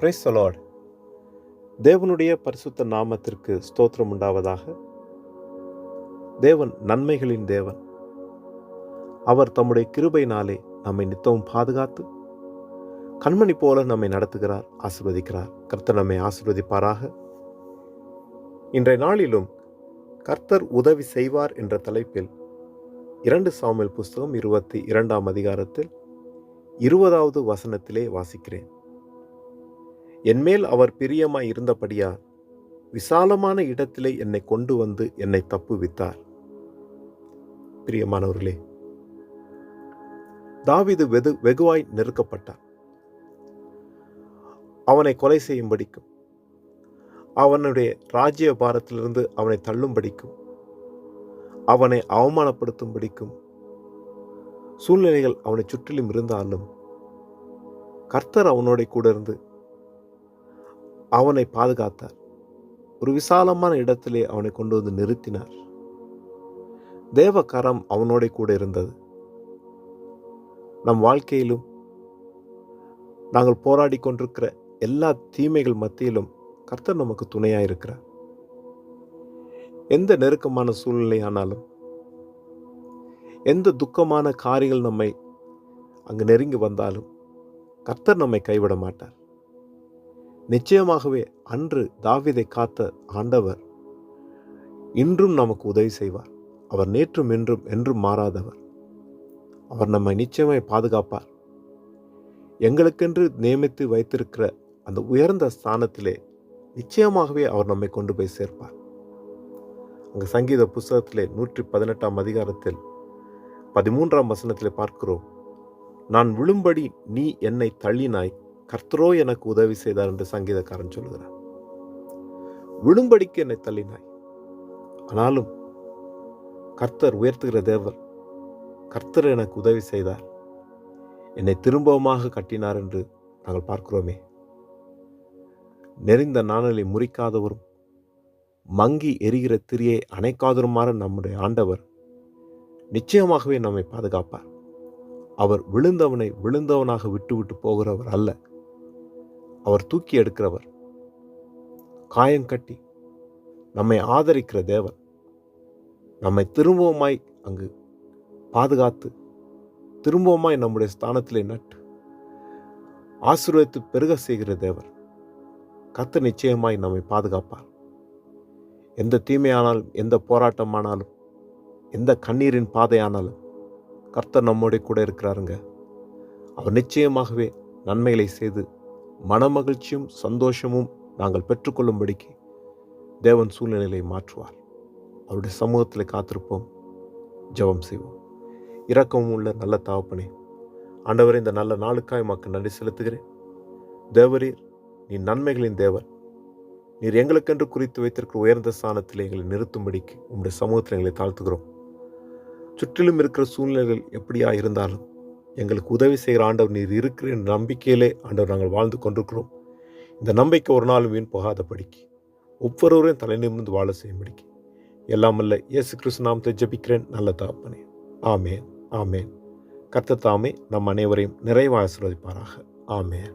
Praise the Lord. தேவனுடைய பரிசுத்த நாமத்திற்கு ஸ்தோத்திரம் உண்டாவதாக. தேவன் நன்மைகளின் தேவன். அவர் தம்முடைய கிருபையினாலே நம்மை நித்தமும் பாதுகாத்து கண்மணி போல நம்மை நடத்துகிறார், ஆசீர்வதிக்கிறார். கர்த்தர் நம்மை ஆசீர்வதிப்பாராக. இன்றைய நாளிலும் கர்த்தர் உதவி செய்வார் என்ற தலைப்பில் 2 சாமுவேல் புஸ்தகம் 22ஆம் அதிகாரத்தில் 20வது வசனத்திலே வாசிக்கிறேன். என்மேல் அவர் பிரியமாய் இருந்தபடியால் விசாலமான இடத்திலே என்னை கொண்டு வந்து என்னை தப்புவித்தார். பிரியமானவர்களே, தாவீது வெகுவாய் நெருக்கப்பட்டார். அவனை கொலை செய்யும்படிக்கும், அவனுடைய ராஜ்ய பாரத்திலிருந்து அவனை தள்ளும்படிக்கும், அவனை அவமானப்படுத்தும்படிக்கும் சூழ்நிலைகள் அவனை சுற்றிலும் இருந்தாலும் கர்த்தர் அவனோட கூட இருந்து அவனை பாதுகாத்தார். ஒரு விசாலமான இடத்திலே அவனை கொண்டு வந்து நிறுத்தினார். தேவ கரம் அவனோட கூட இருந்தது. நம் வாழ்க்கையிலும் நாங்கள் போராடி கொண்டிருக்கிற எல்லா தீமைகள் மத்தியிலும் கர்த்தர் நமக்கு துணையாக இருக்கிறார். எந்த நெருக்கமான சூழ்நிலை ஆனாலும், எந்த துக்கமான காரியங்கள் நம்மை அங்கு நெருங்கி வந்தாலும் கர்த்தர் நம்மை கைவிட மாட்டார். நிச்சயமாகவே அன்று தாவீதை காத்த ஆண்டவர் இன்றும் நமக்கு உதவி செய்வார். அவர் நேற்றும் இன்றும் என்றும் மாறாதவர். அவர் நம்மை நிச்சயமாய் பாதுகாப்பார். எங்களுக்கென்று நியமித்து வைத்திருக்கிற அந்த உயர்ந்த ஸ்தானத்திலே நிச்சயமாகவே அவர் நம்மை கொண்டு போய் சேர்ப்பார். அங்கு சங்கீத புஸ்தகத்திலே 118ஆம் அதிகாரத்தில் 13ஆம் வசனத்திலே பார்க்கிறோம், நான் விழும்படி நீ என்னை தள்ளினாய், கர்த்தரோ எனக்கு உதவி செய்தார் என்று சங்கீதக்காரன் சொல்லுகிறார். விழும்படிக்கு என்னை தள்ளினாய், ஆனாலும் கர்த்தர் உயர்த்துகிற தேவர். கர்த்தர் எனக்கு உதவி செய்தார், என்னை திரும்பவுமாக கட்டினார் என்று நாங்கள் பார்க்கிறோமே. நெறிந்த நாணலை முறிக்காதவரும் மங்கி எரிகிற திரியை அணைக்காதவருமான நம்முடைய ஆண்டவர் நிச்சயமாகவே நம்மை பாதுகாப்பார். அவர் விழுந்தவனை விழுந்தவனாக விட்டு போகிறவர் அல்ல. அவர் தூக்கி எடுக்கிறவர், காயம் கட்டி நம்மை ஆதரிக்கிற தேவன். நம்மை திரும்பவுமாய் அங்கு பாதுகாத்து திரும்பவுமாய் நம்முடைய ஸ்தானத்திலே நட்டு ஆசீர்வதித்து பெருக செய்கிற தேவர். கர்த்தர் நிச்சயமாய் நம்மை பாதுகாப்பார். எந்த தீமையானாலும், எந்த போராட்டமானாலும், எந்த கண்ணீரின் பாதையானாலும் கர்த்தர் நம்மோட கூட இருக்கிறாருங்க. அவர் நிச்சயமாகவே நன்மைகளை செய்து மனமகிழ்ச்சியும் சந்தோஷமும் நாங்கள் பெற்றுக்கொள்ளும்படிக்கு தேவன் சூழ்நிலையை மாற்றுவார். அவருடைய சமூகத்தில் காத்திருப்போம், ஜெபம் செய்வோம். இரக்கமும் உள்ள நல்ல தகப்பனே, ஆண்டவரே, இந்த நல்ல நாளுக்காய் மக்கள் நன்றி செலுத்துகிறேன். தேவரீர், நீ நன்மைகளின் தேவன். நீர் எங்களுக்கென்று குறித்து வைத்திருக்கிற உயர்ந்த ஸ்தானத்தில் எங்களை நிறுத்தும்படிக்கு உங்களுடைய சமூகத்தில் எங்களை தாழ்த்துகிறோம். சுற்றிலும் இருக்கிற சூழ்நிலைகள் எப்படியா இருந்தாலும் எங்களுக்கு உதவி செய்கிற ஆண்டவர் நீர் இருக்கிற நம்பிக்கையிலே ஆண்டவர் நாங்கள் வாழ்ந்து கொண்டிருக்கிறோம். இந்த நம்பிக்கை ஒரு நாளும் வீண் போகாதபடிக்கு ஒவ்வொருவரையும் தலை நிமிர்ந்து வாழ செய்யும்படிக்கு எல்லாம் அல்ல இயேசு கிறிஸ்து நாமத்தை ஜெபிக்கிறேன் நல்ல தகப்பனே. ஆமேன், ஆமேன். கர்த்தர் தாமே நம் அனைவரையும் நிறைவாக ஆசீர்வதிப்பாராக. ஆமேன்.